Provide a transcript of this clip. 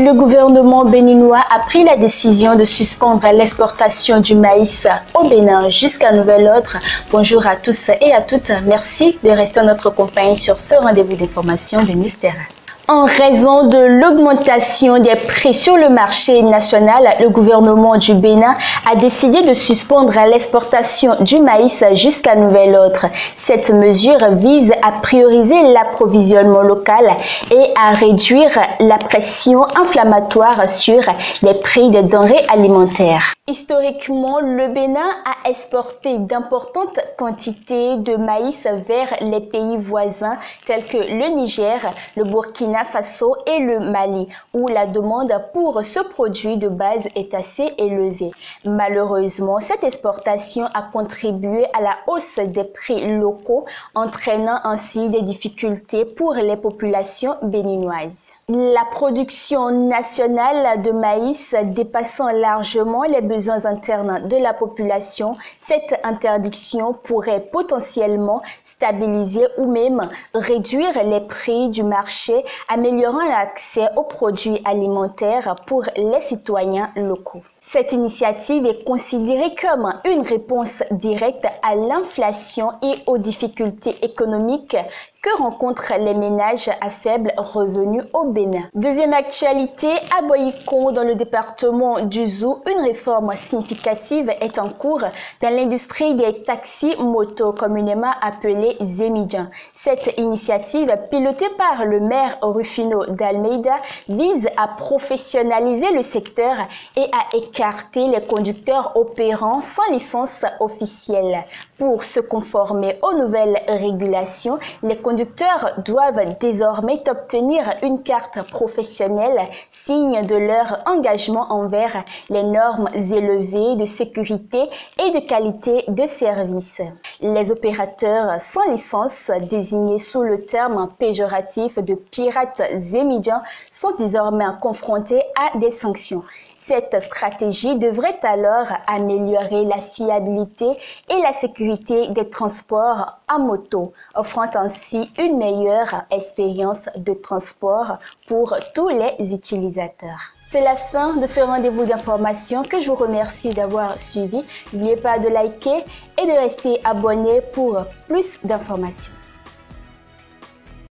Le gouvernement béninois a pris la décision de suspendre l'exportation du maïs au Bénin jusqu'à nouvel ordre. Bonjour à tous et à toutes. Merci de rester en notre compagnie sur ce rendez-vous d'information Vénus Terra. En raison de l'augmentation des prix sur le marché national, le gouvernement du Bénin a décidé de suspendre l'exportation du maïs jusqu'à nouvel ordre. Cette mesure vise à prioriser l'approvisionnement local et à réduire la pression inflammatoire sur les prix des denrées alimentaires. Historiquement, le Bénin a exporté d'importantes quantités de maïs vers les pays voisins tels que le Niger, le Burkina Faso et le Mali, où la demande pour ce produit de base est assez élevée. Malheureusement, cette exportation a contribué à la hausse des prix locaux, entraînant ainsi des difficultés pour les populations béninoises. La production nationale de maïs dépassant largement les besoins internes de la population, cette interdiction pourrait potentiellement stabiliser ou même réduire les prix du marché, améliorant l'accès aux produits alimentaires pour les citoyens locaux. Cette initiative est considérée comme une réponse directe à l'inflation et aux difficultés économiques que rencontrent les ménages à faible revenu au Bénin. Deuxième actualité, à Boyikon, dans le département du Zou, une réforme significative est en cours dans l'industrie des taxis motos, communément appelée Zemidjan. Cette initiative, pilotée par le maire Rufino d'Almeida, vise à professionnaliser le secteur et à écarter les conducteurs opérant sans licence officielle. Pour se conformer aux nouvelles régulations, les conducteurs doivent désormais obtenir une carte professionnelle, signe de leur engagement envers les normes élevées de sécurité et de qualité de service. Les opérateurs sans licence, désignés sous le terme péjoratif de pirates Zemidjan, sont désormais confrontés à des sanctions. Cette stratégie devrait alors améliorer la fiabilité et la sécurité des transports à moto, offrant ainsi une meilleure expérience de transport pour tous les utilisateurs. C'est la fin de ce rendez-vous d'information que je vous remercie d'avoir suivi. N'oubliez pas de liker et de rester abonné pour plus d'informations.